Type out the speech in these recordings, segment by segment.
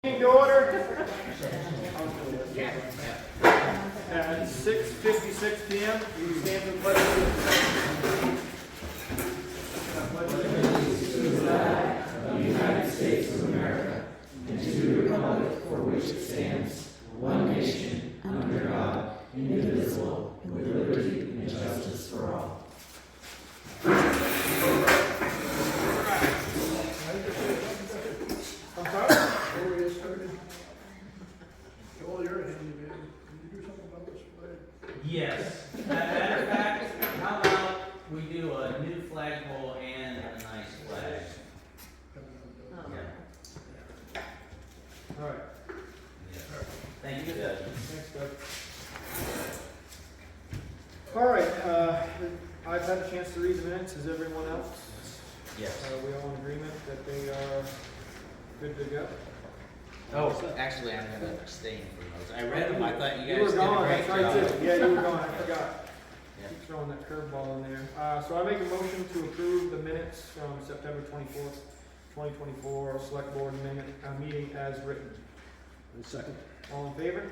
To order at 6:56 p.m. We stand for the pledge of the United States of America and to the republic for which it stands, one nation, under God, indivisible, with liberty and justice for all. Yes. Matter of fact, how about we do a new flagpole and a nice flag? Yeah. All right. Thank you, Judge. Thanks, Doug. All right. I've had a chance to read the minutes. Is everyone else? Yes. Are we all in agreement that they are good to go? Oh, actually, I'm going to abstain from those. I read them. I thought you You guys were did a gone. great That's right, job. too. Yeah, you were gone. I forgot. Yeah. Keep throwing that curveball in there. So I make a motion to approve the minutes from September 24th, 2024 Select Board meeting as written. Second. All in favor?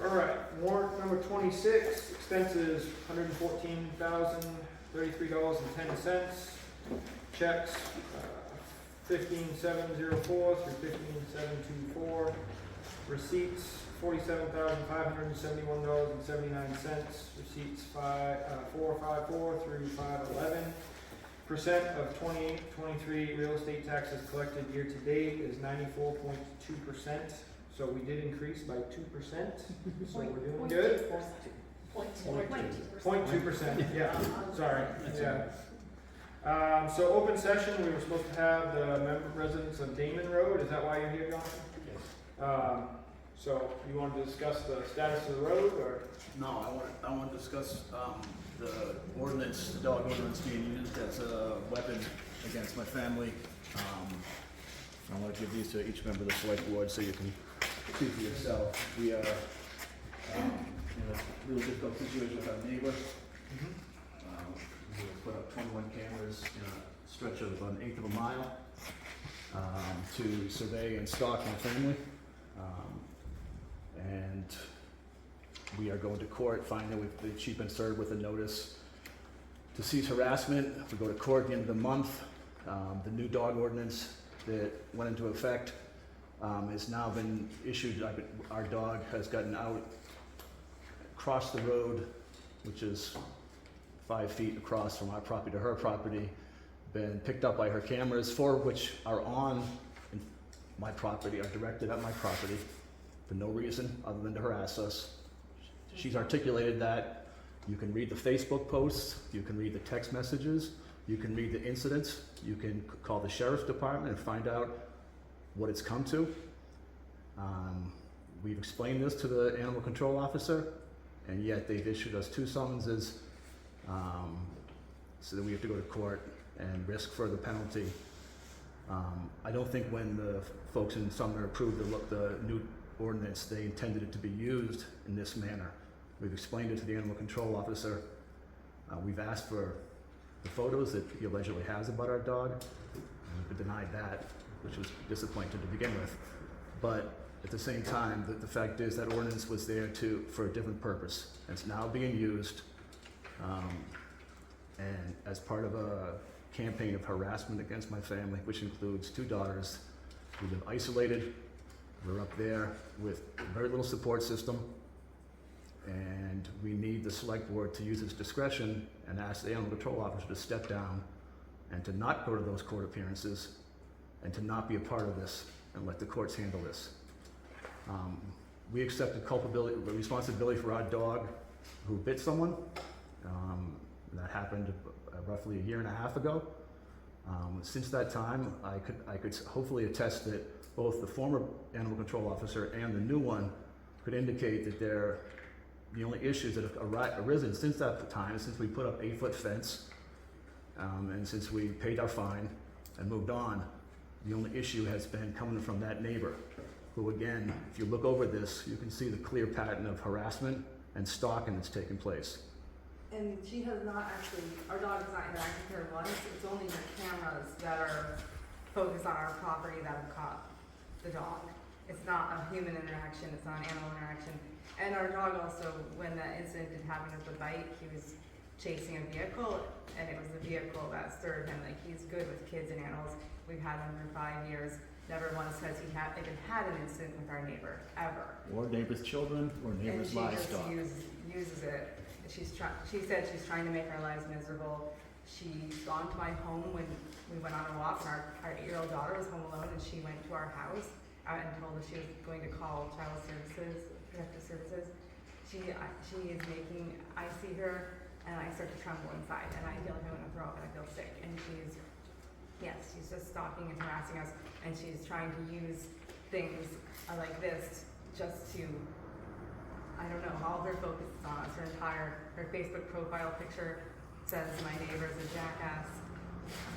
All right, warrant number 26, expenses $114,033.10. Checks 15704 through 15724. Receipts $47,571.79. Receipts 454 through 511. Percent of 28-23 real estate taxes collected year to date is 94.2%. So we did increase by 2%. So we're doing good. 0.2%. Yeah. Sorry. Yeah. So open session, we were supposed to have the member residents of Damon Road. Is that why you're here, Jonathan? Yes. So you want to discuss the status of the road, or? No, I want to discuss the ordinance, the dog ordinance being used as a weapon against my family. I want to give these to each member of the select board so you can see for yourself. We are in a really difficult situation with our neighbor. We put up 21 cameras in a stretch of an eighth of a mile to survey and stalk my family. And we are going to court, finding that she's been served with a notice to cease harassment. If we go to court at the end of the month, the new dog ordinance that went into effect has now been issued. Our dog has gotten out, across the road, which is 5 feet across from our property to her property, been picked up by her cameras, 4 of which are on my property, are directed at my property for no reason other than to harass us. She's articulated that. You can read the Facebook posts, you can read the text messages, you can read the incidents, you can call the sheriff's department and find out what it's come to. We've explained this to the animal control officer, and yet they've issued us 2 summonses, so that we have to go to court and risk further penalty. I don't think when the folks in Sumner approved the new ordinance, they intended it to be used in this manner. We've explained it to the animal control officer. We've asked for the photos that he allegedly has about our dog, and we've been denied that, which was disappointing to begin with. But at the same time, the fact is that ordinance was there for a different purpose. It's now being used, and as part of a campaign of harassment against my family, which includes 2 daughters who live isolated. We're up there with very little support system, and we need the select board to use its discretion and ask the animal control officer to step down and to not go to those court appearances and to not be a part of this and let the courts handle this. We accepted responsibility for our dog who bit someone. That happened roughly a year and a half ago. Since that time, I could hopefully attest that both the former animal control officer and the new one could indicate that the only issues that have arisen since that time, since we put up 8-foot fence And since we paid our fine and moved on, the only issue has been coming from that neighbor, who again, if you look over this, you can see the clear pattern of harassment and stalking that's taken place. And she has not actually, our dog has not interacted with her once. It's only the cameras that are focused on our property that have caught the dog. It's not a human interaction, it's not an animal interaction. And our dog also, when that incident did happen with the bite, he was chasing a vehicle, and it was the vehicle that stirred him. Like, he's good with kids and animals. We've had him for 5 years. Never once has he even had an incident with our neighbor, ever. Or neighbors' children, or neighbors' livestock. And she just uses it. She said she's trying to make our lives miserable. She's gone to my home when we went on a walk, and our 8-year-old daughter was home alone, and she went to our house and told us she was going to call Child Services, Protective Services. She is making, I see her, and I start to tremble inside, and I feel like I'm gonna throw up, and I feel sick. And she's just stalking and harassing us, and she's trying to use things like this just to, I don't know, all of her focus is on us. Her Facebook profile picture says my neighbor's a jackass.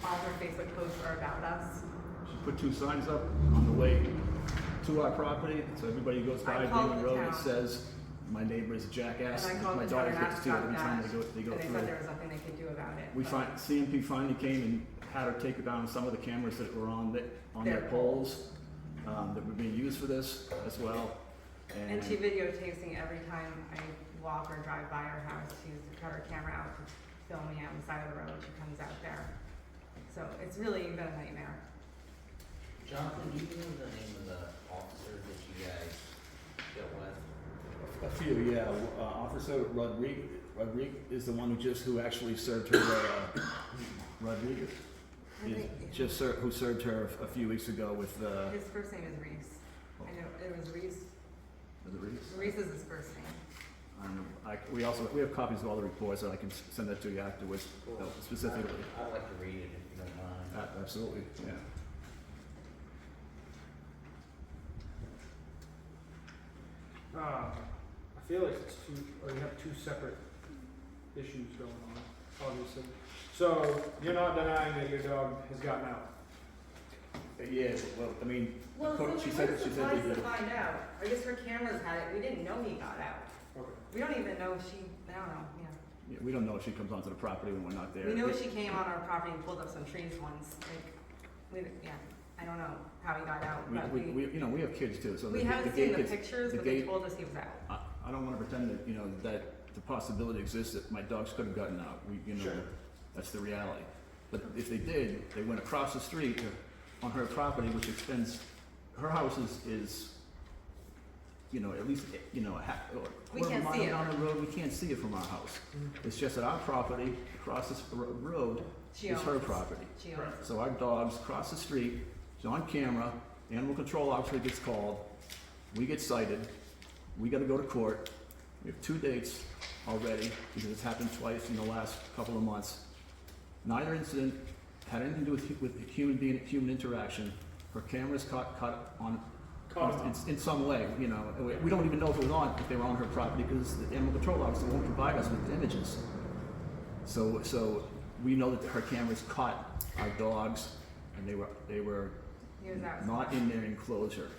All her Facebook posts are about us. She put 2 signs up on the way to our property, so everybody who goes by Damon Road, it says, my neighbor is a jackass. And I called My the town daughters and get to asked see it about every time that, they go and they through. said there was nothing they could do about it. We but- CMP finally came and had her take down some of the cameras that were on their poles, that were being used for this as well. And she videotapes me every time I walk or drive by her house. She's got her camera out to film me on the side of the road. She comes out there. So it's really been a nightmare. Jonathan, do you know the name of the officer that you guys dealt with? A few, yeah. Officer Rodriguez is the one who actually served her. Rodriguez I think who served her a few weeks ago with. his first name is Reese. I know it was Reese. Was it Reese? Reese is his first name. I don't know. We have copies of all the reports, and I can send that to you afterwards, specifically. I'd like to read it if you don't mind. Absolutely, yeah. I feel like it's you have 2 separate issues going on, obviously. So, you're not denying that your dog has gotten out? Yeah, well, I mean, Well, so she we said were they surprised to did. find out. I guess her cameras had it. We didn't know he got out. Okay. We don't even know if I don't know, yeah. Yeah, we don't know if she comes onto the property when we're not there. We know she came on our property and pulled up some trees once. I don't know how he got out, but we have kids too, so. we haven't seen the pictures, but they told us he was out. I don't wanna pretend that, that the possibility exists that my dogs could have gotten out. Sure. That's the reality. But if they did, they went across the street on her property, which extends, her house is at least, a half, or We quarter of a can't see mile it. down the road, we can't see it from our house. It's just that our property, across this road, She is her owns it. property. She owns it. So our dogs cross the street, it's on camera, animal control officer gets called, we get cited, we gotta go to court. We have 2 dates already, because it's happened twice in the last couple of months. Neither incident had anything to do with human interaction. Her camera's caught on in some way, we don't even know if they were on her property, because the animal control officer won't provide us with images. So we know that her cameras caught our dogs, and they were He was out. not in their enclosure.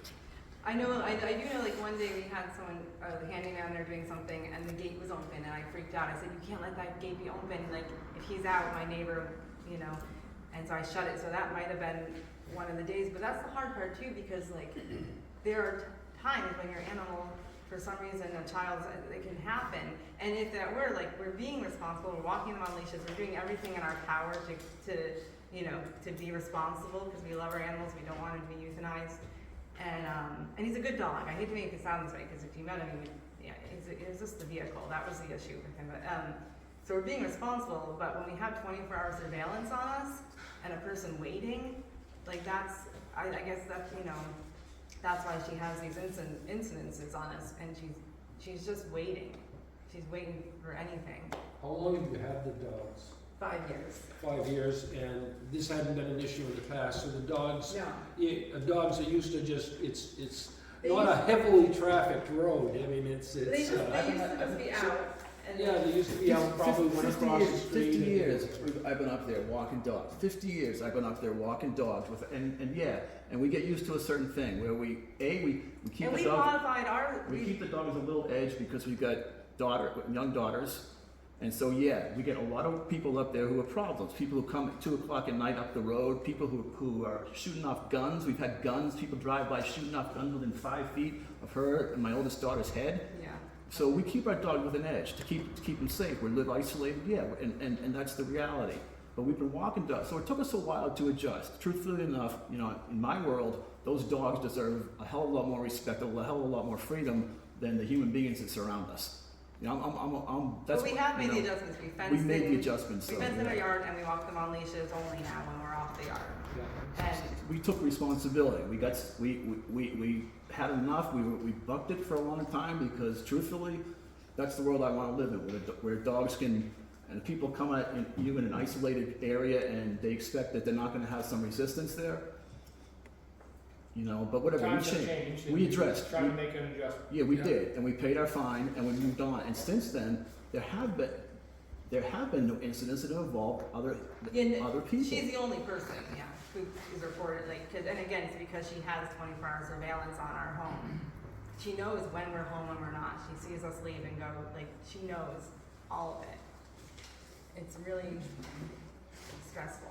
I do know, like one day we had someone, a handyman there doing something, and the gate was open, and I freaked out. I said, you can't let that gate be open, like, if he's out, my neighbor, and so I shut it. So that might have been one of the days, but that's the hard part too, because like, there are times when your animal, for some reason, a child's, it can happen. And if that were, like, we're being responsible, we're walking them on leashes, we're doing everything in our power to be responsible, because we love our animals, we don't want them to be euthanized. And he's a good dog. I hate to make it sound this way, because if you met him, it was just the vehicle. That was the issue with him. But, so we're being responsible, but when we have 24-hour surveillance on us and a person waiting, like I guess that's, that's why she has these incidences on us, and she's just waiting. She's waiting for anything. How long have you had the dogs? 5 years. 5 years, and this hadn't been an issue in the past, so the dogs, No. dogs are used to just, it's They not a heavily trafficked road, I mean, They used to just be out, And Yeah, they used to be out probably one across the street. 50 years I've been up there walking dogs. 50 years I've been up there walking dogs with, and we get used to a certain thing where we keep And the we dogs. modified our, We keep the dogs a little edge because we've got young daughters. And so, yeah, we get a lot of people up there who have problems. People who come at 2 o'clock at night up the road, people who are shooting off guns. We've had guns, people drive by shooting off guns within 5 feet of her and my oldest daughter's head. yeah. So we keep our dog with an edge to keep them safe. We live isolated, yeah, and that's the reality. But we've been walking dogs, so it took us a while to adjust. Truthfully enough, you know, in my world, those dogs deserve a hell of a lot more respect, a hell of a lot more freedom than the human beings that surround us. You know, that's But we what, have you made know, the adjustments, we fenced we in. made the adjustments. We So, fenced in our yeah. yard and we walk them on leashes only now when we're off the yard. And We took responsibility. We had enough. We bucked it for a long time because, truthfully, that's the world I want to live in, where dogs can, and people come at you in an isolated area and they expect that they're not going to have some resistance there. You know, but whatever, Times have we changed. changed. and We addressed. Try to make an adjustment. Yeah, we did, and we paid our fine and we moved on. And since then, there have been no incidents that have involved other people. she's the only person, yeah, who is reported, like, and again, it's because she has 24-hour surveillance on our home. She knows when we're home and we're not. She sees us leave and go, like, she knows all of it. It's really stressful.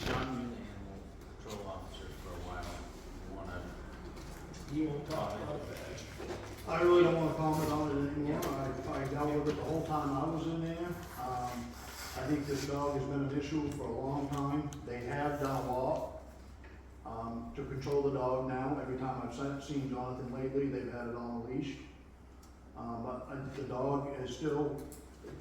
John, you've been animal control officer for a while. You wanna, He won't talk about that. I really don't wanna comment on it anymore. I dealt with it the whole time I was in there. I think this dog has been an issue for a long time. They have done a lot, to control the dog now. Every time I've seen Jonathan lately, they've had it on a leash. But the dog is still,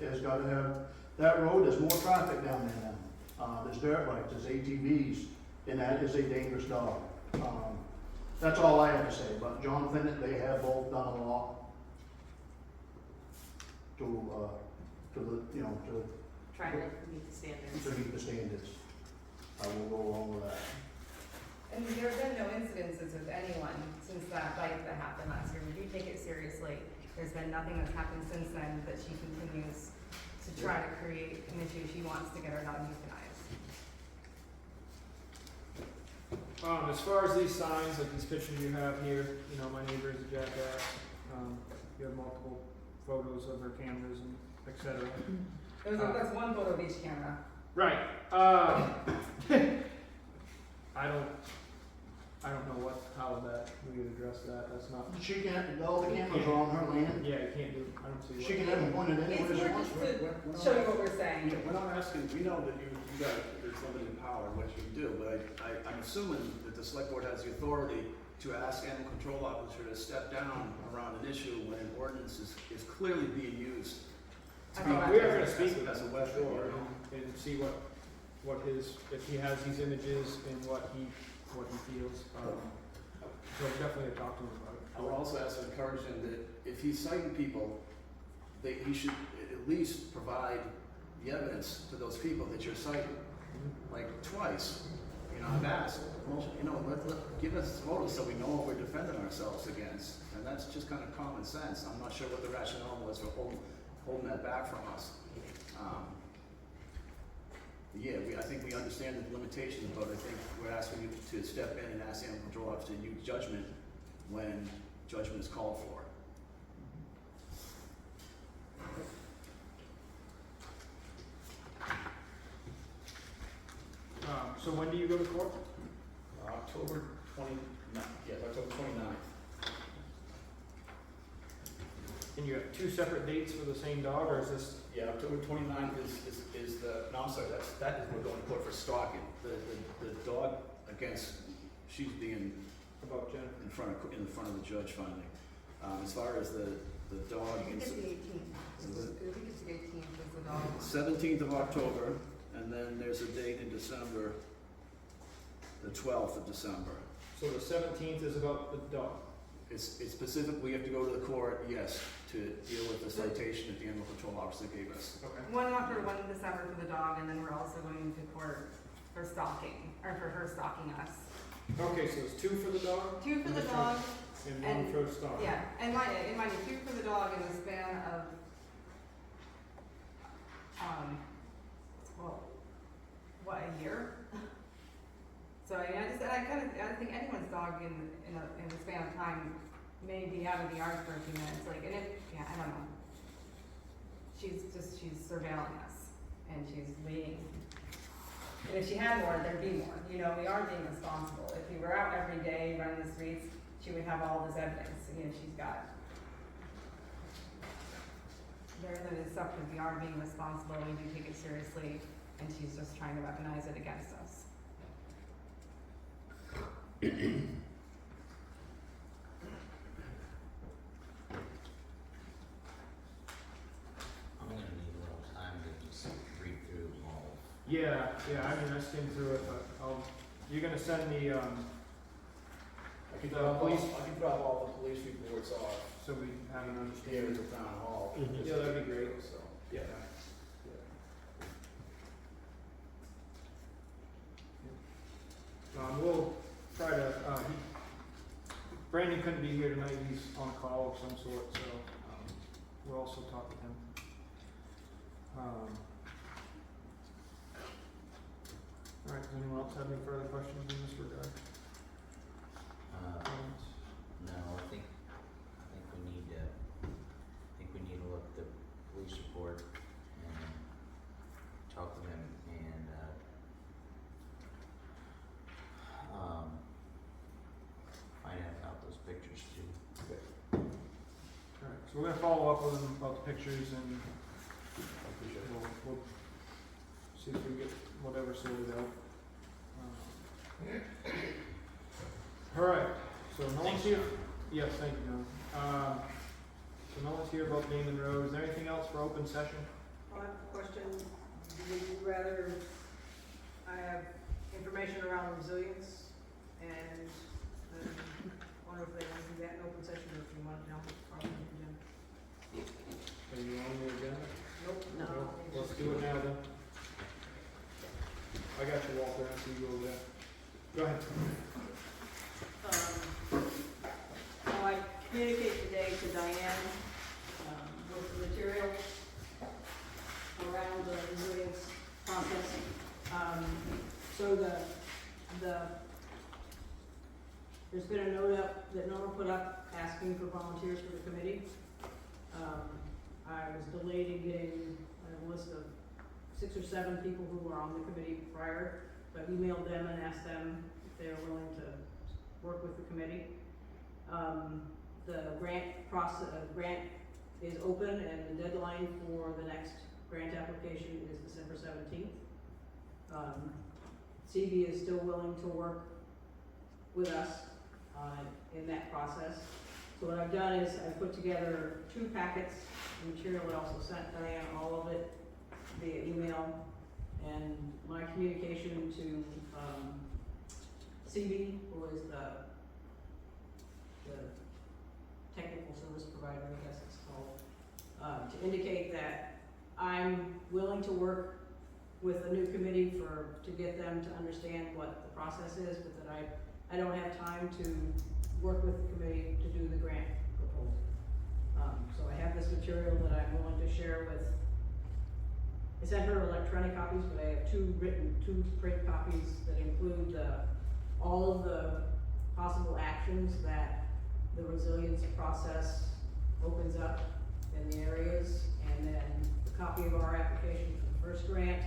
has gotta have, that road, there's more traffic down there now. There's dirt bikes, there's ATVs, and that is a dangerous dog. That's all I have to say, but Jonathan, they have both done a lot to the, you know, Trying to meet the standards. to meet the standards. I will go along with that. And there have been no incidences with anyone since that bite that happened last year. We do take it seriously. There's been nothing that's happened since then, but she continues to try to create an issue. She wants to get her dog euthanized. As far as these signs, like these pictures you have here, you know, my neighbor is a jackass. You have multiple photos of her cameras and et cetera. That's one photo of each camera. Right. I don't know how we would address that. That's not. She can't, all the cameras are on her land. Yeah, you can't do. I don't see. She can have them pointed anywhere It's she more wants. just to show you what we're saying. We're not asking, we know that there's limited power in what you can do, but I'm assuming that the select board has the authority to ask animal control officer to step down around an issue when an ordinance is clearly being used. We are going to speak with as a him, weapon. sure, and see what his, if he has these images and what he feels. So definitely talk to him about it. I would also ask to encourage him that if he's citing people, that he should at least provide the evidence to those people that you're citing. Like twice, you know, I've asked, well, you know, give us photos so we know what we're defending ourselves against. And that's just kind of common sense. I'm not sure what the rationale was for holding that back from us. Yeah, I think we understand the limitations, but I think we're asking you to step in and ask the animal control officer to use judgment when judgment is called for. So when do you go to court? October 29th, yes, October 29th. And you have two separate dates for the same dog, or is this? Yeah, October 29th is the, no, I'm sorry, that is, we're going to court for stalking. The dog against, she's being About Jennifer. in front of the judge finally. As far as the dog I think it's against, the 18th. I think it's the 18th is the dog. 17th of October, and then there's a date in December, the 12th of December. So the 17th is about the dog. It's specific, we have to go to the court, yes, to deal with the citation that the animal control officer gave us. Okay. One in October, one in December for the dog, and then we're also going to court for stalking, or for her stalking us. Okay, so it's 2 for the dog? 2 for the And dog, And and- 1 for the dog? yeah, and mind you, 2 for the dog in the span of, well, what, a year? So I think anyone's dog in the span of time may be out of the yard for a few minutes, like, and yeah, I don't know. She's surveilling us, and she's waiting. And if she had more, there'd be more, you know, we are being responsible. If we were out every day running the streets, she would have all this evidence, you know, she's got. There is stuff that we are being responsible, we do take it seriously, and she's just trying to weaponize it against us. I'm gonna need a little time to just read through all. Yeah, I mean, I skimmed through it, but you're gonna send me, I can drop all the police reports off so we have an here understanding. at the town hall. Mhm. Yeah, that'd be great. So, Yeah. We'll try to, Brandon couldn't be here tonight, he's on a call of some sort, so, we'll also talk with him. All right, does anyone else have any further questions in this regard? No, I think we need to look at the police report and talk to them and, find out about those pictures too. All right, so we're gonna follow up with him about the pictures and I appreciate it. we'll see if we get whatever sorted out. All right, so no one's here? Yes, thank you, John. So no one's here about Damon Road. Is there anything else for open session? I have a question. Would you rather I have information around resilience and wonder if they want to do that in open session or if you want it down on the agenda? Are you on the agenda? Nope. Well, let's do it now then. I got you, Walter, I see you over there. Go ahead. So I communicated today to Diane, with the materials around the resilience process. So there's been a note up that Nora put up asking for volunteers for the committee. I was delayed in getting a list of 6 or 7 people who were on the committee prior, but emailed them and asked them if they are willing to work with the committee. The grant is open and the deadline for the next grant application is December 17th. CB is still willing to work with us in that process. So what I've done is I've put together 2 packets of material. I also sent Diane all of it via email, and my communication to CB, who is the technical service provider, I guess it's called, to indicate that I'm willing to work with the new committee to get them to understand what the process is, but that I don't have time to work with the committee to do the grant proposal. So I have this material that I'm willing to share with. I sent her electronic copies, but I have 2 print copies that include all of the possible actions that the resilience process opens up in the areas, and then a copy of our application for the first grant,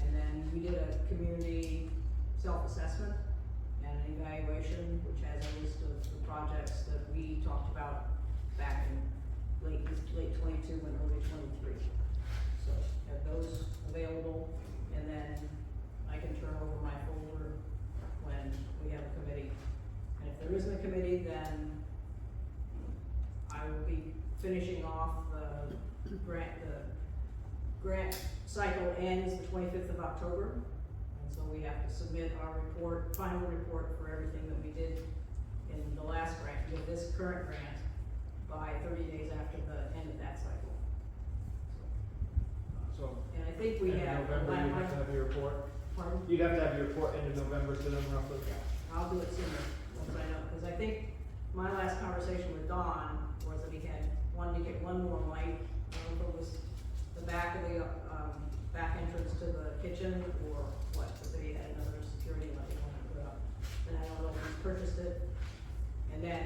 and then we did a community self-assessment and an evaluation, which has a list of the projects that we talked about back in late 22 and early 23. So have those available, and then I can turn over my folder when we have a committee. And if there isn't a committee, then I will be finishing off the grant cycle ends the 25th of October. And so we have to submit our final report for everything that we did in the last grant, with this current grant, by 30 days after the end of that cycle. So, And I think we end of have. November, you'd have to have your report. Pardon? You'd have to have your report end of November to them roughly. I'll do it sooner, once I know, because I think my last conversation with Don was that he wanted to get one more light. I don't know if it was the back of the, back entrance to the kitchen or what, but they had another security light he wanted to put up. And I don't know if he's purchased it. And then,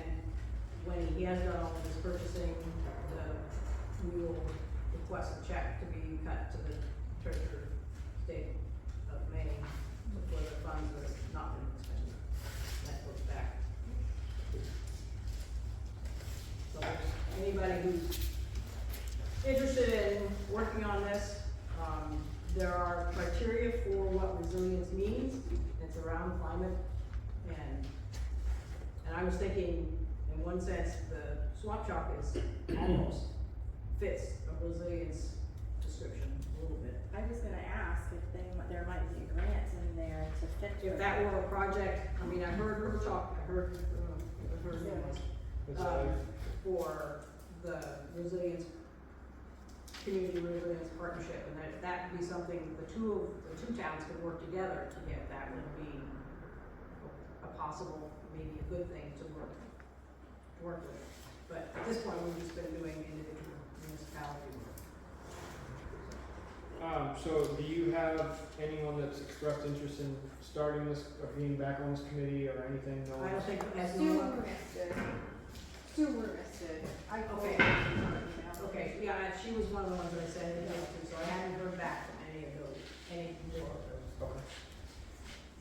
when he has done all of his purchasing, we will request a check to be cut to the Treasurer State of Maine for the funds that have not been expended. And that goes back. So if anybody who's interested in working on this, there are criteria for what resilience means. It's around climate and I was thinking, in one sense, the swap shop is almost fits a resilience description a little bit. I was gonna ask if there might be a grant in there to fit. If that were a project, I mean, I heard her talk, I heard her name was, for the resilience, community resilience partnership, and that would be something the two towns could work together to get. That would be a possible, maybe a good thing to work with. But at this point, we've just been doing individual municipality work. So do you have anyone that's expressed interest in starting this, or being back on this committee or anything? No I don't one's- think as Stu no were listed. Stu were listed. Okay. Okay, yeah, she was one of the ones that I said it to, so I haven't heard back from any of those, any more of those. Okay.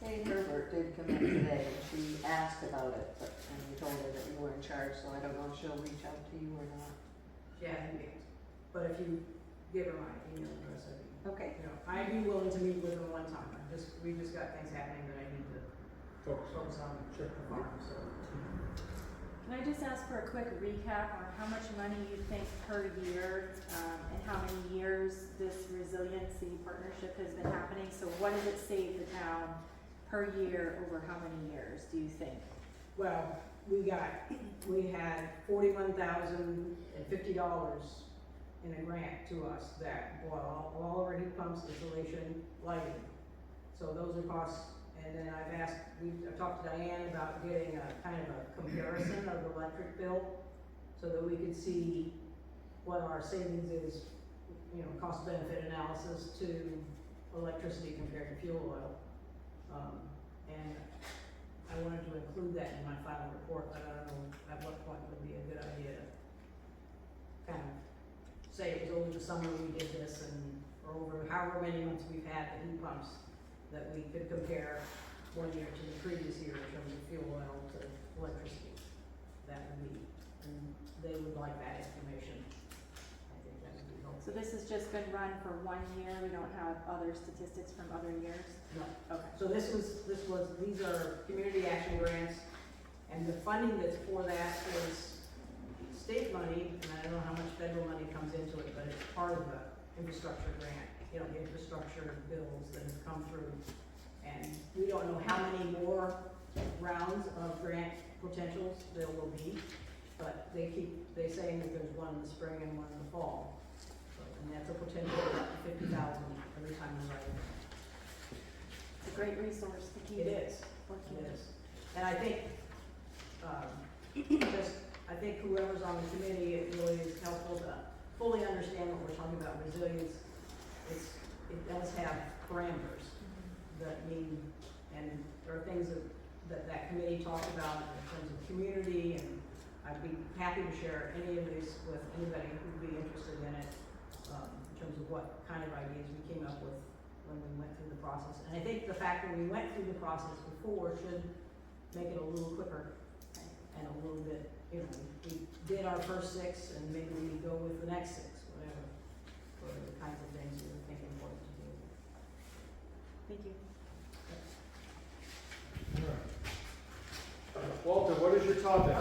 Kate Herbert did come in today, and she asked about it, and you told her that you were in charge, so I don't know if she'll reach out to you or not. She hasn't yet, but if you give her my email address, I'd be, Okay. you know, I'd be willing to meet with her one time. We've just got things happening that I need to focus on, the farm, so. Can I just ask for a quick recap on how much money you think per year, and how many years this resiliency partnership has been happening? So what does it save the town per year over how many years, do you think? Well, we had $41,050 in a grant to us that bought all of our heat pumps, insulation, lighting. So those are costs, and then I've talked to Diane about getting a kind of a comparison of the electric bill so that we could see what our savings is, you know, cost benefit analysis to electricity compared to fuel oil. And I wanted to include that in my final report, but I don't know at what point would be a good idea to kind of say it was over the summer we did this, or over however many months we've had the heat pumps, that we could compare one year to the previous year in terms of fuel oil to electricity. That would be, and they would like that information. I think that would be helpful. So this has just been run for 1 year, we don't have other statistics from other years? No. Okay. So these are community action grants, and the funding that's for that is state money, and I don't know how much federal money comes into it, but it's part of the infrastructure grant, you know, the infrastructure bills that have come through. And we don't know how many more rounds of grant potentials there will be, but they saying that there's one in the spring and one in the fall. So, and that's a potential of up to 50,000 every time you write it. It's a great resource to keep. It is. working. It is. And I think, I think whoever's on the committee, it really is helpful to fully understand what we're talking about, resilience. It does have parameters that mean, and there are things that committee talked about in terms of community, and I'd be happy to share any of this with anybody who'd be interested in it, in terms of what kind of ideas we came up with when we went through the process. And I think the fact that we went through the process before should make it a little quicker and a little bit, you know, we did our first 6 and maybe we go with the next 6, whatever, for the kinds of things we were thinking important to do. Thank you. Walter, what is your topic?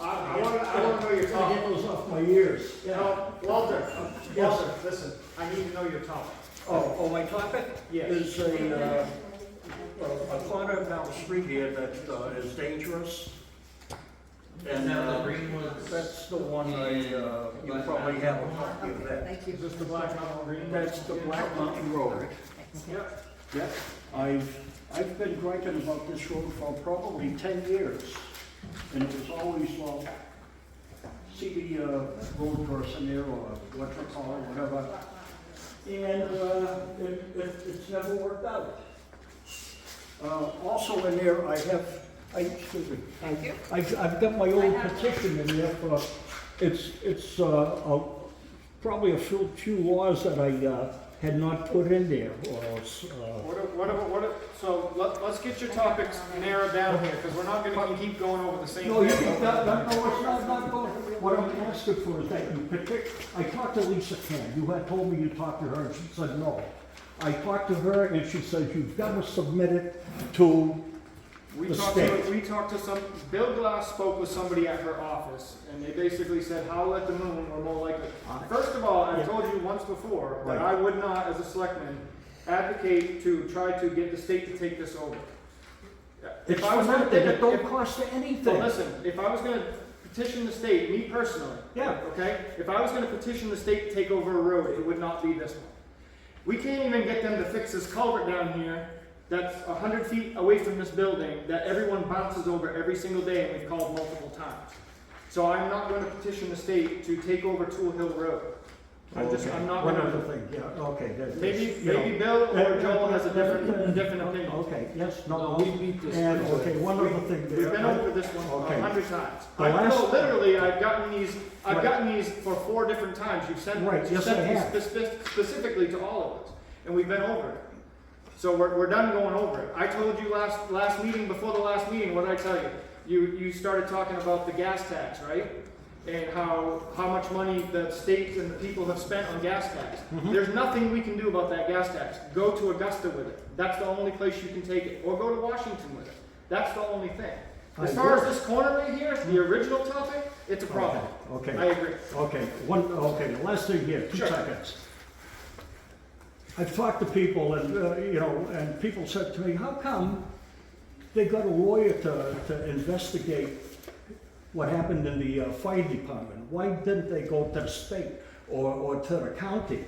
I want to know your Get topic. those off my ears. No, Walter, Yes. Walter, listen, I need to know your topic. Oh, my topic Yes. is a corner down the street here that is dangerous. And the Greenwood. that's the one you probably have a copy of that. Thank you. Is this the Black Mountain Green? That's the Black Mountain Road. Yep. Yep. I've I've been griping about this road for probably 10 years, and it was always, see the road person there, or what you call it, whatever, and it's never worked out. Also in there, excuse me. Thank you. I've got my old petition in there for, it's probably a few laws that I had not put in there, or, So let's get your topics narrowed down here, because we're not gonna keep going over the same no, thing. it's not going. What I'm asking for is that I talked to Lisa Can, you had told me you talked to her, and she said no. I talked to her, and she said, you've got to submit it to the state. Bill Glass spoke with somebody at her office, and they basically said, howl at the moon, or more likely. First of all, I told you once before, that I would not, as a selectman, advocate to try to get the state to take this over. It's for nothing, it don't cost you anything. Well, listen, if I was gonna petition the state, me personally, Yeah. okay? If I was gonna petition the state to take over a road, it would not be this one. We can't even get them to fix this culvert down here that's 100 feet away from this building that everyone bounces over every single day, and we've called multiple times. So I'm not going to petition the state to take over Tool Hill Road. I'm not One going other to. thing, yeah, okay. Maybe Bill or Joel has a different opinion. Okay, yes, no, We beat this. and, okay, one other thing there. We've been over this one Okay. 100 times. The I last- know, literally, I've gotten Right. these for 4 different times. You've sent Right, yes, I have. these specifically to all of us, and we've been over it. So we're done going over it. I told you last meeting, before the last meeting, what did I tell you? You started talking about the gas tax, right? And how much money the state and the people have spent on gas tax. Mhm. There's nothing we can do about that gas tax. Go to Augusta with it. That's the only place you can take it. Or go to Washington with it. That's the only thing. As far as this corner right here, the original topic, it's a problem. Okay, I agree. okay, the last thing here, 2 Sure. seconds. I've talked to people and, and people said to me, how come they got a lawyer to investigate what happened in the fire department? Why didn't they go to the state or to the county?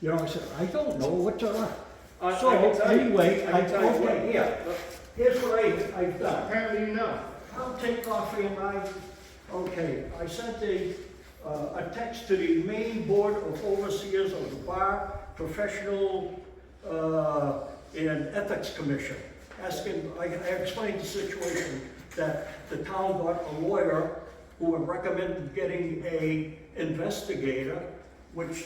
I said, I don't know what's on. So anyway, here's what I've done. Apparently you know. I'll take coffee and I sent a text to the Maine Board of Overseers of the Bar, Professional and Ethics Commission, asking, I explained the situation, that the town got a lawyer who had recommended getting a investigator, which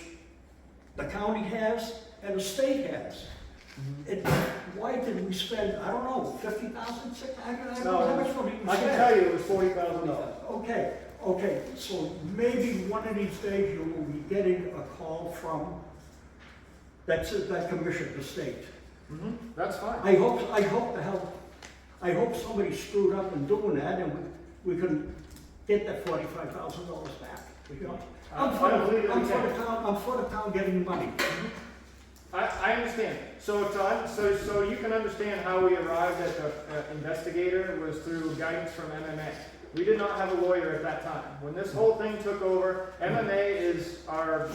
the county has and the state has. Why did we spend, I don't know, 50,000, 60,000? I don't know how much money we I can spent. tell you it was $40,000. Okay, so maybe one of these days you will be getting a call from that commission, the state. That's fine. I hope somebody screwed up in doing that and we can get that $45,000 back. I'm for the town getting money. I understand. So you can understand how we arrived at the investigator was through guidance from MMA. We did not have a lawyer at that time. When this whole thing took over, MMA is our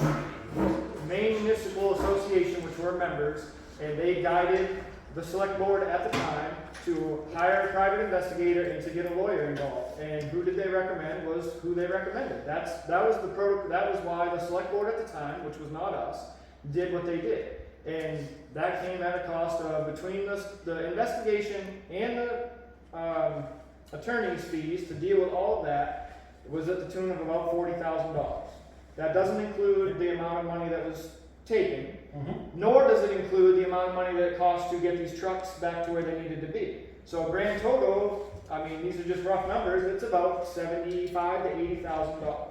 Maine Municipal Association, which we're members, and they guided the select board at the time to hire a private investigator and to get a lawyer involved. And who did they recommend was who they recommended. That was why the select board at the time, which was not us, did what they did. And that came at a cost of, between the investigation and the attorney's fees to deal with all of that, was at the tune of about $40,000. That doesn't include the amount of money that was taken, nor does it include the amount of money that it costs to get these trucks back to where they needed to be. So a grand total, I mean, these are just rough numbers, it's about $75,000 to $80,000.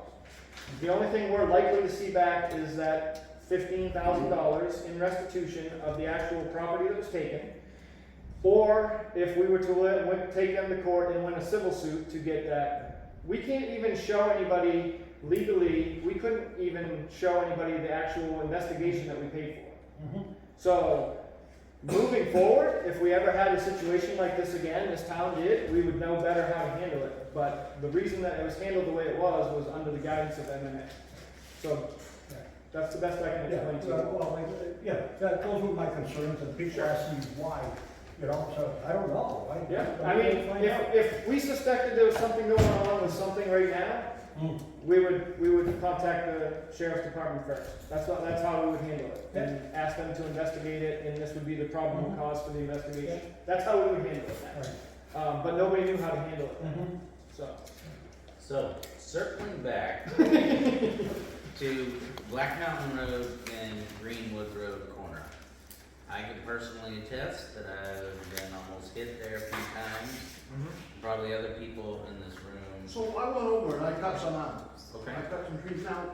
The only thing we're likely to see back is that $15,000 in restitution of the actual property that was taken, or if we were to take them to court and win a civil suit to get that. We can't even show anybody legally, we couldn't even show anybody the actual investigation that we paid for. So, moving forward, if we ever had a situation like this again, this town did, we would know better how to handle it. But the reason that it was handled the way it was under the guidance of MMA. So, that's the best I can explain to you. Those were my concerns, and people ask me why. you know, so I don't know. Yeah, I mean, if we suspected there was something going on with something right now, we would contact the sheriff's department first. That's how we would handle it, and ask them to investigate it, and this would be the probable cause for the investigation. That's how we would handle it now. But nobody knew how to handle it then, So, circling back to Black Mountain Road and Greenwood Road corner. I can personally attest that I've been almost hit there a few times. Probably other people in this room. So I went over and I cut some out. Okay. I cut some trees. Now,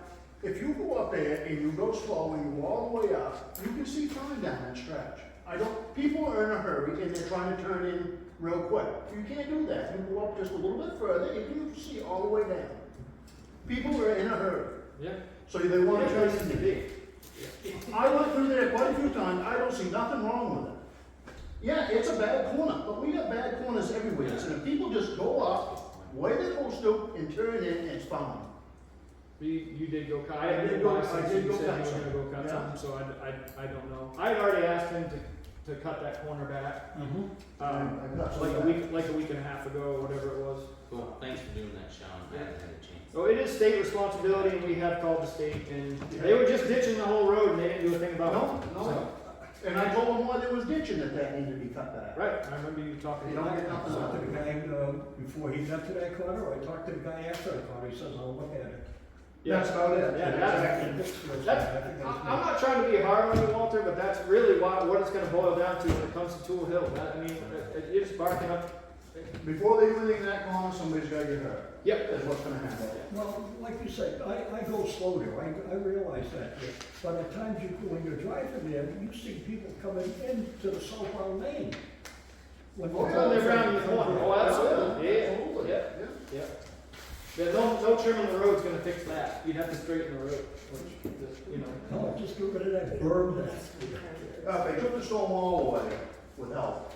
if you go up there and you go slow and you go all the way up, you can see fine down that stretch. People are in a hurry and they're trying to turn in real quick. You can't do that. You go up just a little bit further, you can see all the way down. People are in a hurry. Yeah. So they want to turn Places to in. be. I went through there quite a few times. I don't see nothing wrong with it. Yeah, it's a bad corner, but we got bad corners everywhere. So if people just go up, where they're supposed to, and turn in, it's fine. You did go cut. I did go- last I time did you go said cut you were some. gonna go cut Yeah. some, so I don't know. I had already asked him to cut that corner back, I got some like a back. week and a half ago, or whatever it was. Cool, thanks for doing that, Sean. I haven't had a chance. So it is state responsibility, and we have called the state, and they were just ditching the whole road, and they didn't do a thing about it. No. And I told them why there was ditching that needed to be cut back. Right, I remember you talking You about don't get that. I nothing talked out to of the it. guy, before he got to that corner, or I talked to the guy after the corner, he says, I'll look at it. That's about it. Yeah, That's, I'm not trying to be hard on you, Walter, but that's really what it's gonna boil down to when it comes to Tool Hill. I mean, you're just barking up. Before they do anything in that corner, somebody's gotta get hurt. Yep. That's what's gonna happen. well, like you said, I go slow there, I realize that. But at times when you're driving there, you see people coming into the southbound lane. When Oh, When they're round the corner, oh, absolutely, yeah, Absolutely. yeah. Yeah, no trim on the road's gonna fix that. You'd have to straighten the road, which, you know. No, just get rid of that berm that. If they took the stone wall away with help,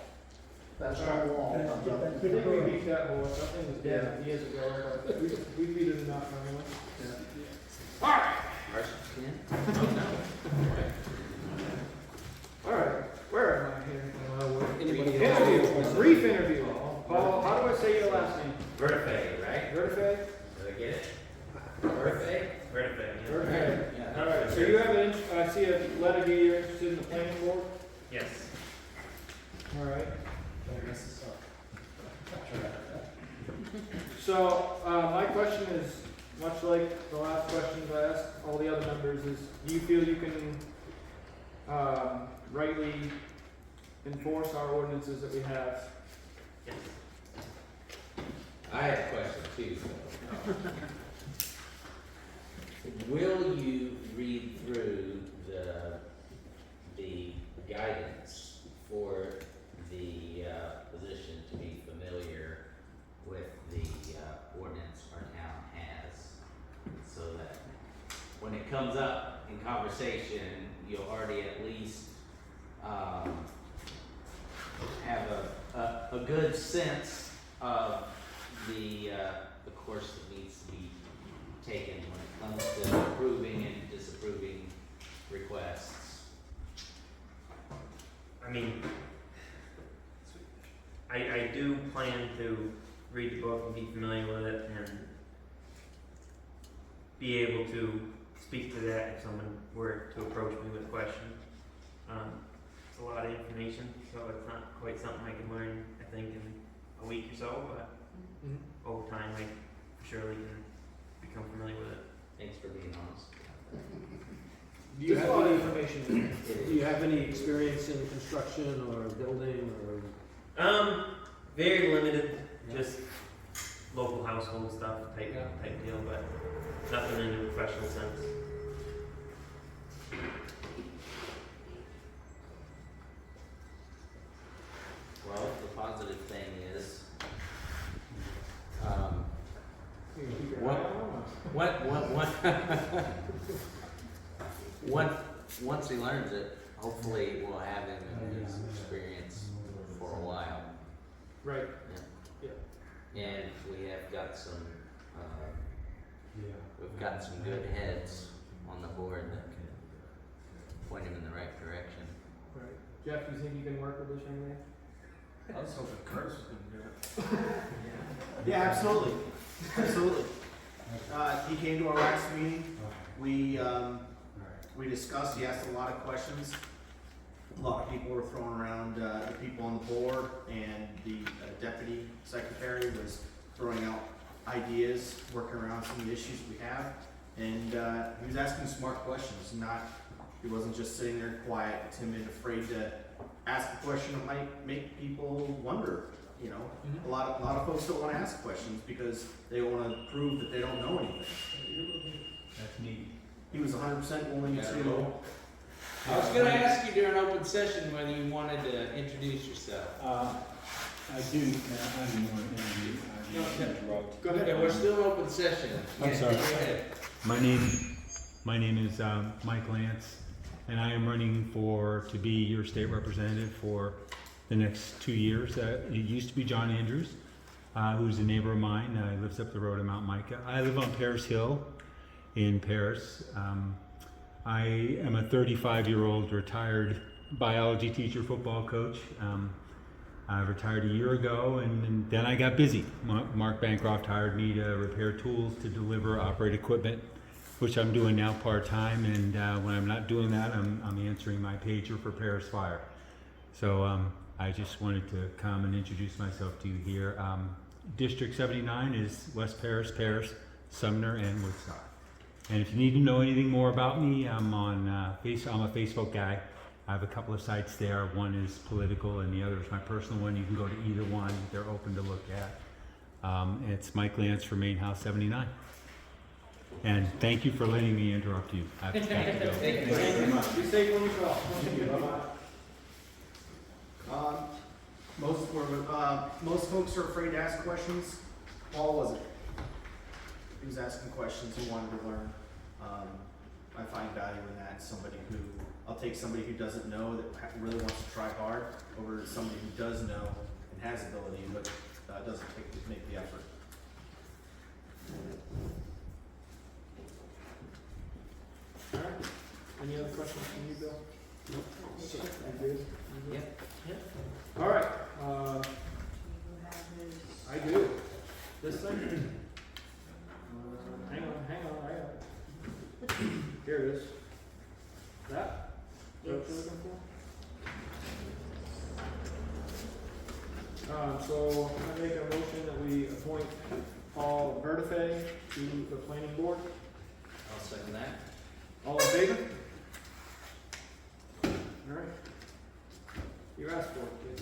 that stone wall comes up. I think we beat that horse, that thing was dead years ago, but we beat it enough, anyway. Alright, Marshall, alright, where am I here? Anybody Interview, a brief interview. Paul, how do I say your last name? Vertifay, right? Vertifay? Did I get it? Vertifay? Vertifay. Vertifay. Yeah. Alright, so you have I see a letter here, you're interested in the planning board? Yes. Alright. So, my question is, much like the last questions I asked all the other members, is do you feel you can, rightly enforce our ordinances that we have? Yes. I have a question too, though. Will you read through the guidance for the position to be familiar with the ordinance our town has, so that when it comes up in conversation, you'll already at least have a good sense of the course that needs to be taken when it comes to approving and disapproving requests. I mean, I do plan to read the book and be familiar with it and be able to speak to that if someone were to approach me with a question. It's a lot of information, so it's not quite something I can learn, I think, in a week or so, but over time I surely can become familiar with it. Thanks for being honest. Do you There's have a lot of any, information. do you have any experience in construction or building or? Very limited, just local household stuff type deal, but nothing in a professional sense. Well, the positive thing is, once he learns it, hopefully we'll have him in his experience for a while. Right. And we have got some, we've got some good heads on the board that can point him in the right direction. Right. Jeff, you think you can work with this young man? I was hoping Curtis was gonna do it. Yeah, absolutely, absolutely. He came to our last meeting, we discussed, he asked a lot of questions. A lot of people were throwing around, the people on the board, and the deputy secretary was throwing out ideas, working around some of the issues we have. And he was asking smart questions, he wasn't just sitting there quiet, timid, afraid to ask a question that might make people wonder. You know, a lot of folks don't want to ask questions because they want to prove that they don't know anything. That's neat. He was 100% willing to. I was gonna ask you during open session whether you wanted to introduce yourself. I do, I'm more interview, I need to interrupt. Go ahead. Okay, we're still in open session. I'm sorry. Go ahead. My name is Mike Lance, and I am running to be your state representative for the next 2 years. It used to be John Andrews, who's a neighbor of mine. He lives up the road in Mount Micah. I live on Paris Hill in Paris. I am a 35-year-old retired biology teacher, football coach. I retired a year ago, and then I got busy. Mark Bancroft hired me to repair tools, to deliver, operate equipment, which I'm doing now part-time. And when I'm not doing that, I'm answering my pager for Paris Fire. So I just wanted to come and introduce myself to you here. District 79 is West Paris, Sumner, and Woodstock. And if you need to know anything more about me, I'm I'm a Facebook guy. I have a couple of sites there. One is political and the other is my personal one. You can go to either one. They're open to look at. It's Mike Lance for Maine House 79. And thank you for letting me interrupt you. I have to go. Thank you very much. Be safe when you go. Thank you. Bye-bye. Most folks are afraid to ask questions. Paul wasn't. He was asking questions. He wanted to learn. I find value in that. I'll take somebody who doesn't know that really wants to try hard over somebody who does know and has ability but doesn't make the effort. All right. Any other questions from you, Bill? Nope. You good? Yep. All right. I do. This thing? Hang on. I got it. Here it is. That? Is that what you're looking for? So I make a motion that we appoint Paul Vertife to the planning board. I'll second that. All in favor? All right. You asked for it, kid.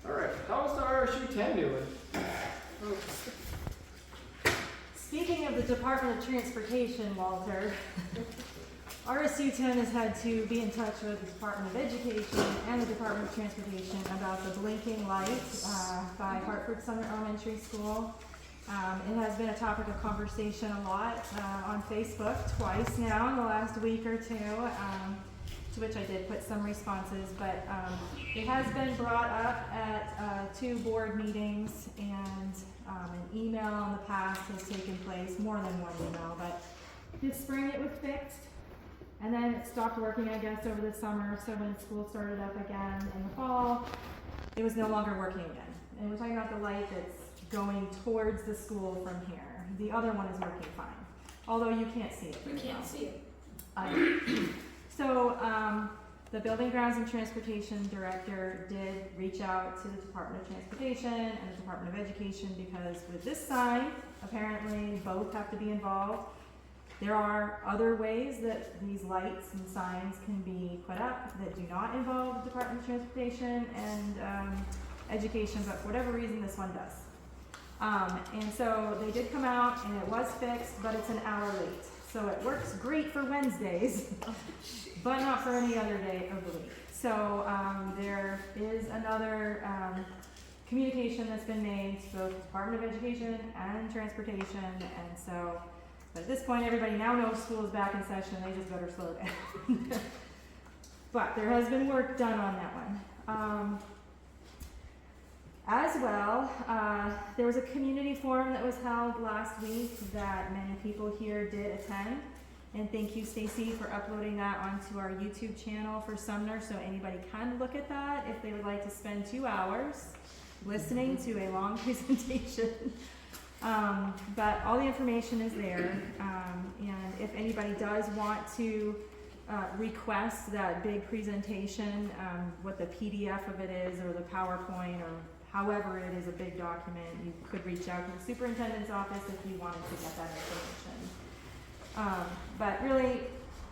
All right. How's the RSU 10 doing? Speaking of the Department of Transportation, Walter, RSU 10 has had to be in touch with the Department of Education and the Department of Transportation about the blinking light by Hartford Sumner Elementary School. It has been a topic of conversation a lot on Facebook twice now in the last week or two, to which I did put some responses, but it has been brought up at 2 board meetings, and an email in the past has taken place, more than one email, but this spring it was fixed, and then it stopped working, I guess, over the summer, so when school started up again in the fall, it was no longer working again. And we're talking about the light that's going towards the school from here. The other one is working fine, although you can't see it. You can't see it. So the Building Grounds and Transportation Director did reach out to the Department of Transportation and the Department of Education, because with this sign, apparently both have to be involved. There are other ways that these lights and signs can be put up that do not involve the Department of Transportation and Education, but for whatever reason this one does. And so they did come out and it was fixed, but it's an hour late. So it works great for Wednesdays, but not for any other day of the week. So there is another communication that's been made to both the Department of Education and Transportation, and so but at this point everybody now knows school is back in session, they just better slow down. But there has been work done on that one. As well, there was a community forum that was held last week that many people here did attend. And thank you, Stacy, for uploading that onto our YouTube channel for Sumner, so anybody can look at that if they would like to spend 2 hours listening to a long presentation. But all the information is there, and if anybody does want to request that big presentation, what the PDF of it is, or the PowerPoint, or however it is a big document, you could reach out to the superintendent's office if you wanted to get that information. But really,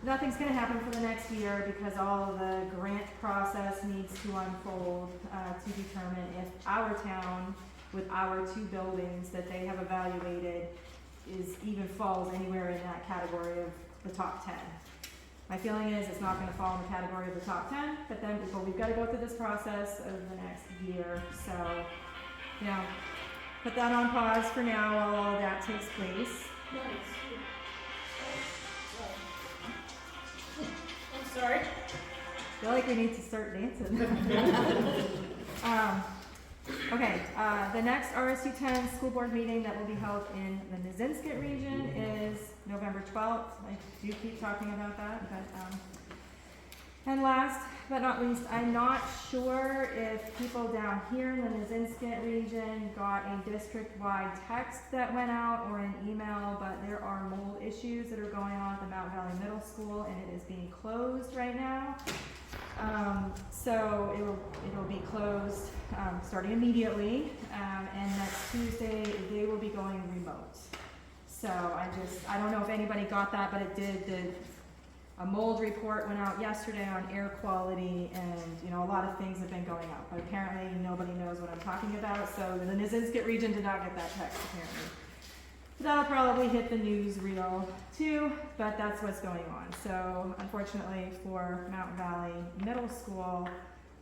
nothing's gonna happen for the next year because all of the grant process needs to unfold to determine if our town, with our 2 buildings that they have evaluated, even falls anywhere in that category of the top 10. My feeling is it's not gonna fall in the category of the top 10, but we've gotta go through this process over the next year, so, put that on pause for now while all of that takes place. I'm sorry. I feel like we need to start dancing. Okay, the next RSU 10 school board meeting that will be held in the Nizinskit region is November 12th. I do keep talking about that, but, and last but not least, I'm not sure if people down here in the Nizinskit region got a district-wide text that went out or an email, but there are mold issues that are going on at the Mount Valley Middle School, and it is being closed right now. So it'll be closed starting immediately, and next Tuesday they will be going remote. So I don't know if anybody got that, but it did. A mold report went out yesterday on air quality, and a lot of things have been going up. But apparently nobody knows what I'm talking about, so the Nizinskit region did not get that text apparently. That'll probably hit the news reel too, but that's what's going on. So unfortunately for Mountain Valley Middle School,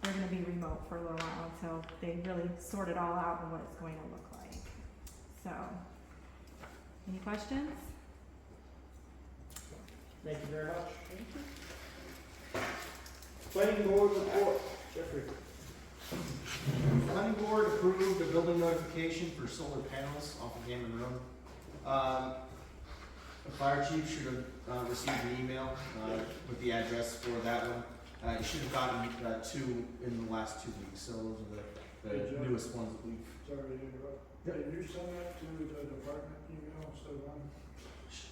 they're gonna be remote for a little while until they really sort it all out and what it's going to look like. So, any questions? Thank you very much. Planning board report, Jeffrey. Planning board approved a building notification for solar panels off of Hammond Road. The fire chief should have received an email with the address for that one. You should have gotten 2 in the last 2 weeks, so those are the newest ones that we've. Sorry to interrupt. Did you send that to the department email instead of one?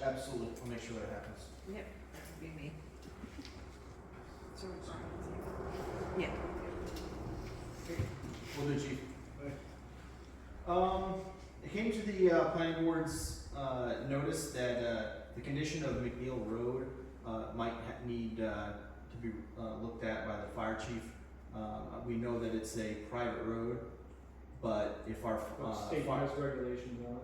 Absolutely, I'll make sure that happens. Yep, that would be me. So, yeah. Will do, chief. It came to the planning board's notice that the condition of McNeil Road might need to be looked at by the fire chief. We know that it's a private road, but if our State has regulations on it.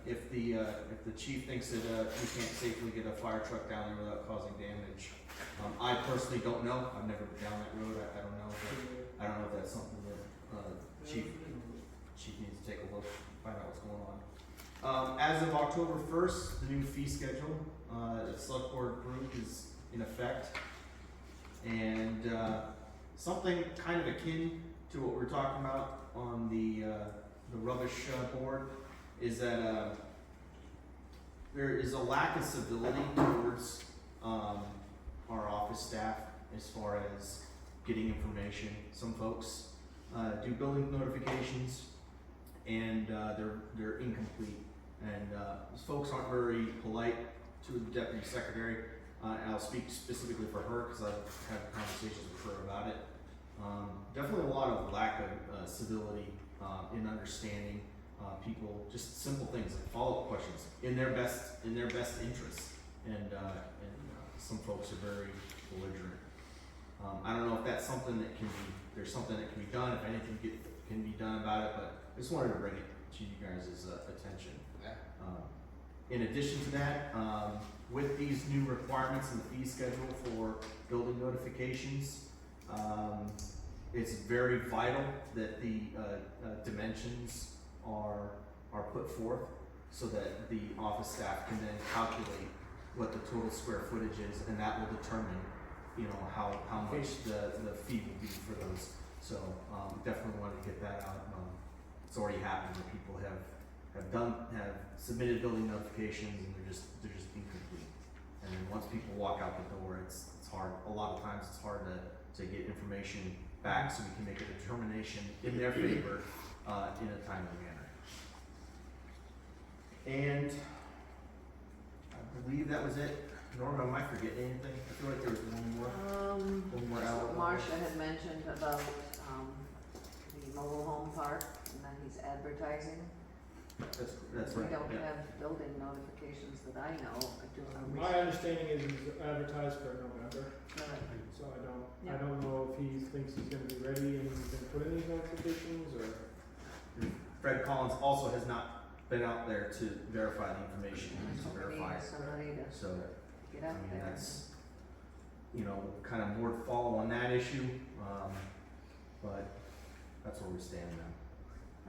if the chief thinks that we can't safely get a fire truck down there without causing damage, I personally don't know. I've never been down that road. I don't know. But I don't know if that's something that chief needs to take a look, find out what's going on. As of October 1st, the new fee schedule that select board approved is in effect, and something kind of akin to what we're talking about on the rubbish board is that there is a lack of civility towards our office staff as far as getting information. Some folks do building notifications and they're incomplete, and folks aren't very polite to the deputy secretary, and I'll speak specifically for her because I've had conversations with her about it. Definitely a lot of lack of civility in understanding people, just simple things like follow-up questions in their best interests, and some folks are very belligerent. I don't know if that's something that there's something that can be done, if anything can be done about it, but I just wanted to bring it to you guys' attention. In addition to that, with these new requirements in the fee schedule for building notifications, it's very vital that the dimensions are put forth so that the office staff can then calculate what the total square footage is, and that will determine, how much the fee will be for those. So definitely wanted to get that out it's already happened where people have submitted building notifications and they're just incomplete. And then once people walk out the door, it's hard, a lot of times it's hard to get information back so we can make a determination in their favor, in a timely manner. And I believe that was it. Norma, am I forgetting anything? I feel like there was one more That's out. what Marcia had mentioned about, the mobile home park, and that he's advertising. That's We right, don't yeah. have building notifications that I know, I do know. My understanding is it's advertised for November, so I don't know if he thinks he's gonna be ready and he's gonna put in these notifications, or. Fred Collins also has not been out there to verify the information, he needs to verify it. Somebody to So, get I out mean, there. that's, kind of more to follow on that issue, but that's where we stand now.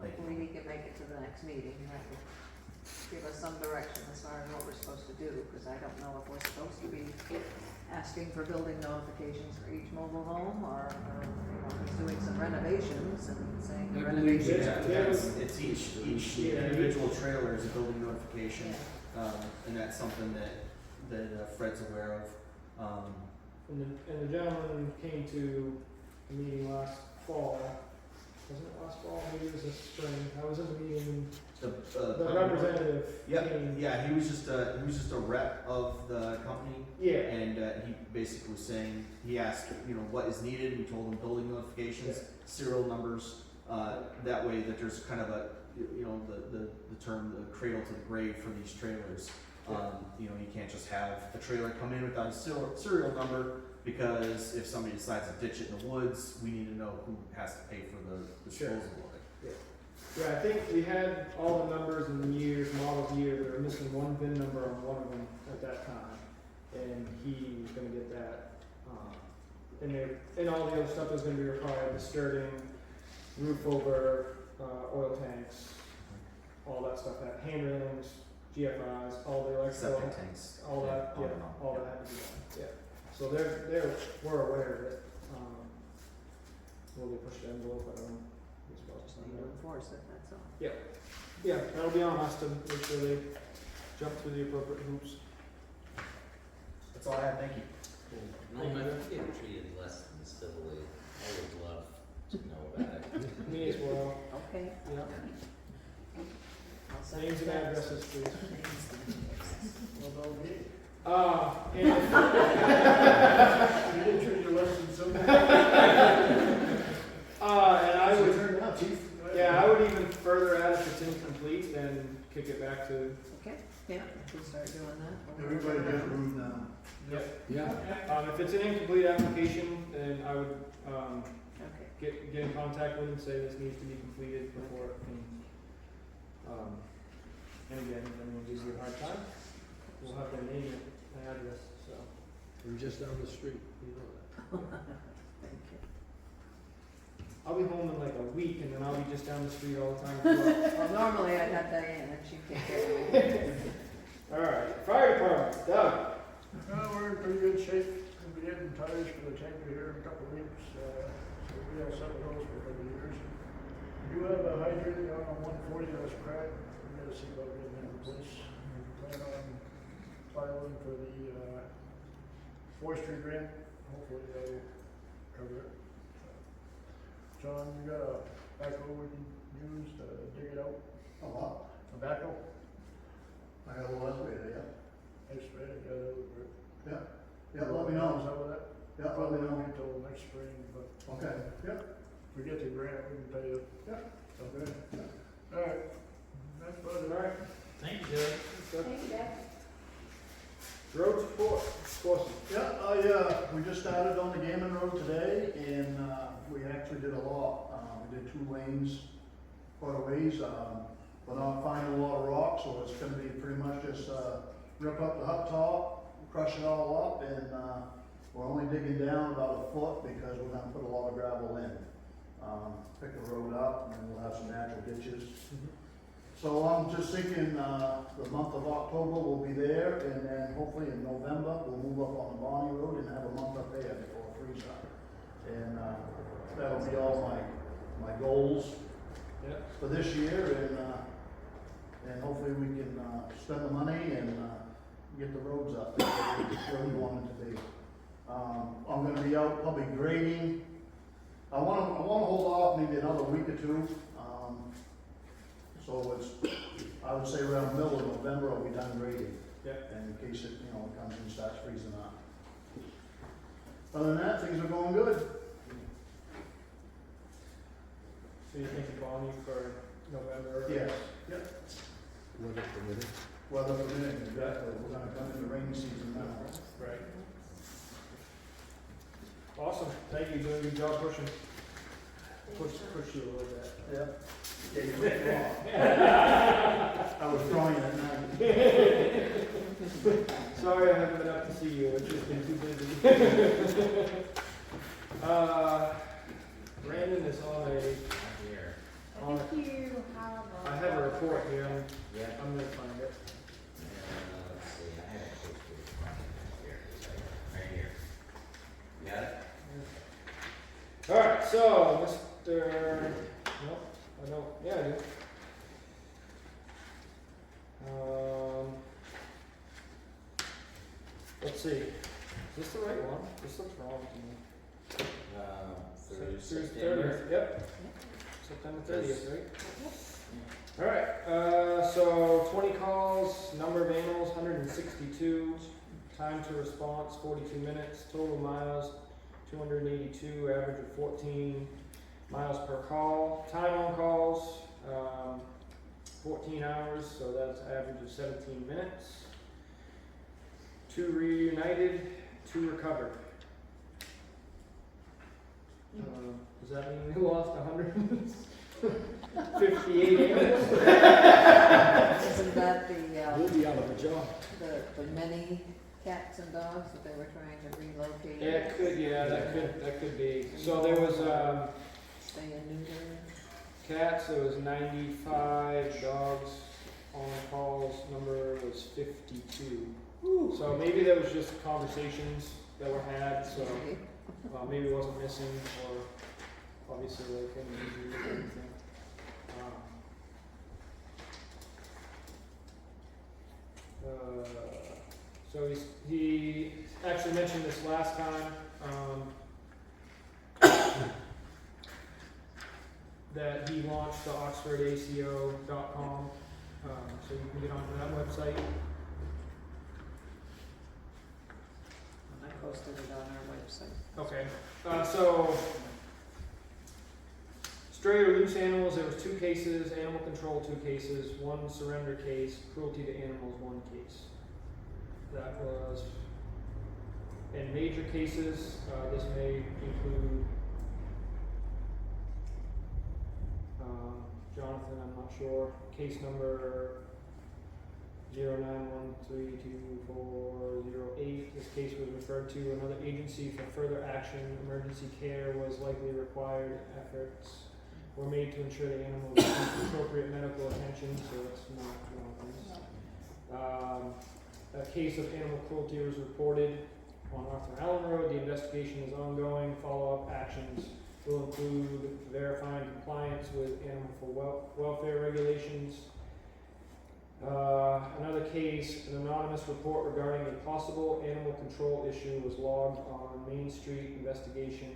Thank you. Hopefully he can make it to the next meeting, and that will give us some direction as far as what we're supposed to do, because I don't know if we're supposed to be asking for building notifications for each mobile home, or he's doing some renovations and saying the I believe renovations. It's each individual trailer is a building notification, and that's something that Fred's aware of. And the gentleman came to a meeting last fall, wasn't it last fall, maybe it was this spring, I was in the meeting, the representative came. Yeah, he was just a rep of the company, Yeah, and he basically was saying, he asked, what is needed, we told him building notifications, serial numbers, that way that there's kind of a, the term, the cradle to the grave for these trailers. You can't just have a trailer come in without a serial number, because if somebody decides to ditch it in the woods, we need to know who has to pay for the disposal of it. yeah, I think we had all the numbers and years, model year, we were missing one VIN number on one of them at that time, and he was gonna get that. And all the other stuff is gonna be required, the skirting, roof over, oil tanks, all that stuff, that hand railings, GFIs, all the electrical, Septic tanks. all that, on yeah, and on. all that had to be done, yeah. So we're aware of it. Will they push the envelope? I don't know. He's probably Just not need to there. enforce it, that's all. Yeah, that'll be on us to make sure they jump through the appropriate hoops. That's all I have, thank you. Norma, if you get treated less than civilly, I would love to know about it. Me as well, Okay. yeah. I'll send Names it and back. addresses, please. Well, don't be. And You didn't treat your lesson so bad. and I would, Turn out, chief. yeah, I would even further add if it's incomplete, then kick it back to, Okay, yeah, if we start doing that. we'll- Everybody get room now. Yeah. if it's an incomplete application, then I would, Okay, get in contact with them, say this needs to be completed before it can, and again, if anyone gives you a hard time, we'll have their name and address, so. We're just down the street, you know that. thank you. I'll be home in like a week, and then I'll be just down the street all the time as well. Well, normally I'd have Diane, and she'd take care of me. All right, fire department, Doug. We're in pretty good shape. We'll be getting tires for the tanker here in a couple of weeks, so we'll be all set with those for a couple of years. We do have a hydrant down on 140 that's cracked. We gotta see about getting that replaced. We plan on filing for the forestry grant. Hopefully that'll cover it. John, you got a backhoe we can use to dig it out? A backhoe? I got a little excavator, yeah. Excavator, yeah, that would work. Yeah, let me know. Is that with that? Yeah, let Probably me know. not until next spring, but Okay, yeah, if we get the grant, we can pay you. Yeah. Okay. Alright, that's about it. All right. Thank you, Joe. Thank you, Dad. Road support, Corson. yeah, we just started on the Gammon Road today, and, we actually did a lot. We did 2 lanes quite a ways, we're not finding a lot of rock, so it's gonna be pretty much just, rip up the hut top, crush it all up, and, we're only digging down about 1 foot because we're gonna put a lot of gravel in. Pick the road up, and then we'll have some natural ditches. So I'm just thinking, the month of October we'll be there, and then hopefully in November, we'll move up on the Bonnie Road and have a month up there before it freezes up. And, that'll be all my goals. Yep. for this year, and hopefully we can, spend the money and, get the roads up where we want it to be. I'm gonna be out probably grading. I wanna hold off maybe another week or two. So I would say around middle of November I'll be done grading. Yep. And in case it, comes and starts freezing up. Other than that, things are going good. So you think of Bonnie for November? Yes. Yep. Weather permitting. Weather permitting, exactly. We're gonna come into rainy season now. Right. Awesome, thank you, doing a good job pushing. Push you a little bit. Yep. Yeah, you look wrong. I was drawing at night. Sorry I haven't been up to see you, it's just been too busy. Brandon is on a, Here. on I think you have I have a report here, Yeah. I'm gonna find it. Let's see, I had it close to it. Here, it's right here. Got it? Alright, so, Mr. Nope, I don't, yeah, I do. Let's see, is this the right one? This looks wrong to me. Through Through September. 30th, yep. September 30th, right? Alright, so 20 calls, number of animals, 162, time to response, 42 minutes, total miles, 282, average of 14 miles per call. Time on calls, 14 hours, so that's average of 17 minutes. 2 reunited, 2 recovered. Does that mean we lost 158 animals? Isn't that We'll be out of a job. the many cats and dogs that they were trying to relocate? Yeah, it could, that could be. So there was, Stay in neuter? cats, there was 95, dogs on calls, number was 52. So maybe there was just conversations that were had, so maybe it wasn't missing, or obviously like any injuries or anything. So he actually mentioned this last time, that he launched the oxfordaco.com, so you can get onto that website. I posted it on our website. Okay, so stray or loose animals, there was 2 cases, animal control 2 cases, 1 surrender case, cruelty to animals 1 case. That was, in major cases, this may include, Jonathan, I'm not sure, case number 09132408. This case was referred to another agency for further action. Emergency care was likely required. Efforts were made to ensure the animal received appropriate medical attention, so that's not one of these. A case of animal cruelty was reported on Arthur Allen Road. The investigation is ongoing. Follow-up actions will include verifying compliance with animal welfare regulations. Another case, an anonymous report regarding a possible animal control issue was logged on Main Street. Investigation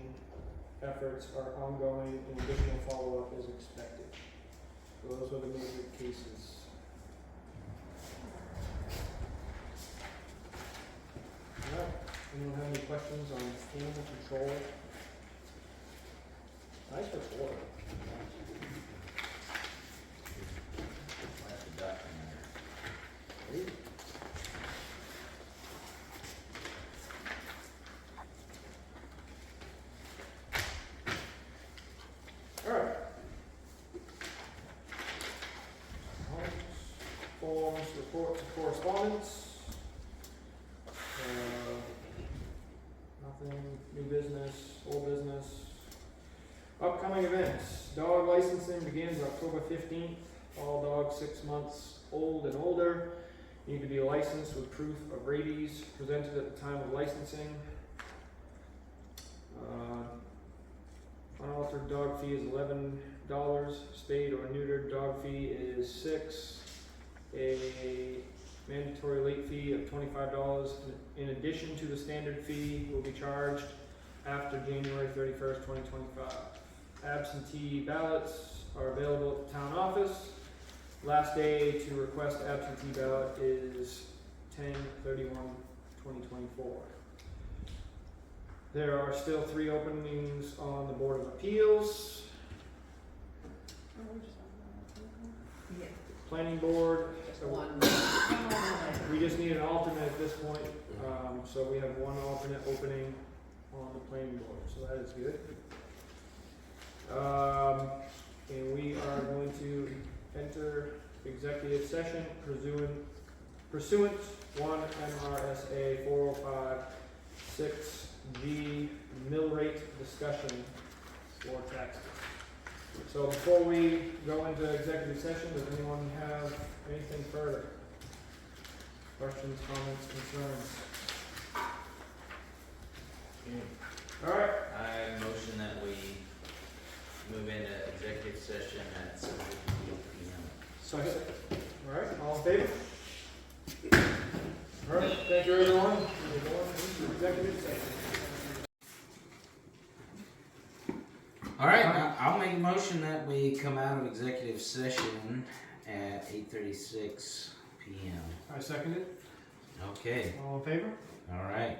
efforts are ongoing and additional follow-up is expected. So those were the major cases. Alright, anyone have any questions on animal control? Nice report. That's the duck in there. Alright. Forms, reports, and correspondence. Nothing, new business, old business. Upcoming events. Dog licensing begins October 15th. All dogs 6 months old and older need to be licensed with proof of rabies presented at the time of licensing. Unaltered dog fee is $11. Spayed or neutered dog fee is $6. A mandatory late fee of $25 in addition to the standard fee will be charged after January 31st, 2025. Absentee ballots are available at the town office. Last day to request absentee ballot is 10/31/2024. There are still 3 openings on the Board of Appeals. Yeah. Planning Board, Just one. we just need an alternate at this point, so we have 1 alternate opening on the Planning Board, so that is good. And we are going to enter executive session pursuant 1 MRSA 405-6G mill rate discussion for taxes. So before we go into executive session, does anyone have anything further? Questions, comments, concerns? All right. I motion that we move into executive session at 7:58 p.m. Second. All right, all in favor? All right, thank you everyone. We're going into executive session. All right, I'll make a motion that we come out of executive session at 8:36 p.m. I second it. Okay, All in favor? all right.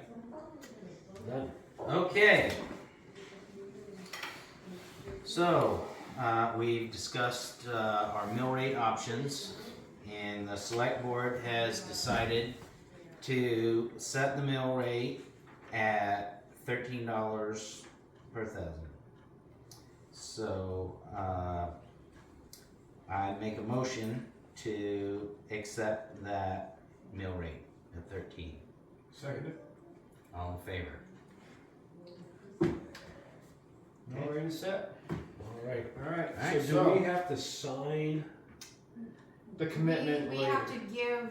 Okay. So, we've discussed our mill rate options, and the select board has decided to set the mill rate at $13 per thousand. So, I make a motion to accept that mill rate at 13. Second it. All in favor? All ready to set? All right. All right. Alright, So do we have to sign? The commitment. We have to give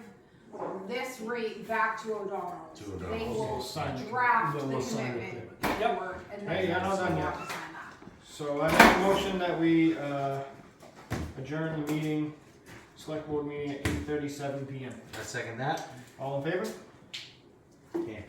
this rate back to O'Donnell. To O'Donnell. They will Sign it. draft Then the we'll sign the commitment commitment. paperwork, and Hey, then I'm not we'll done have yet. to sign that. So I make a motion that we adjourn the meeting, select board meeting at 8:37 p.m. I second that. All in favor? Okay.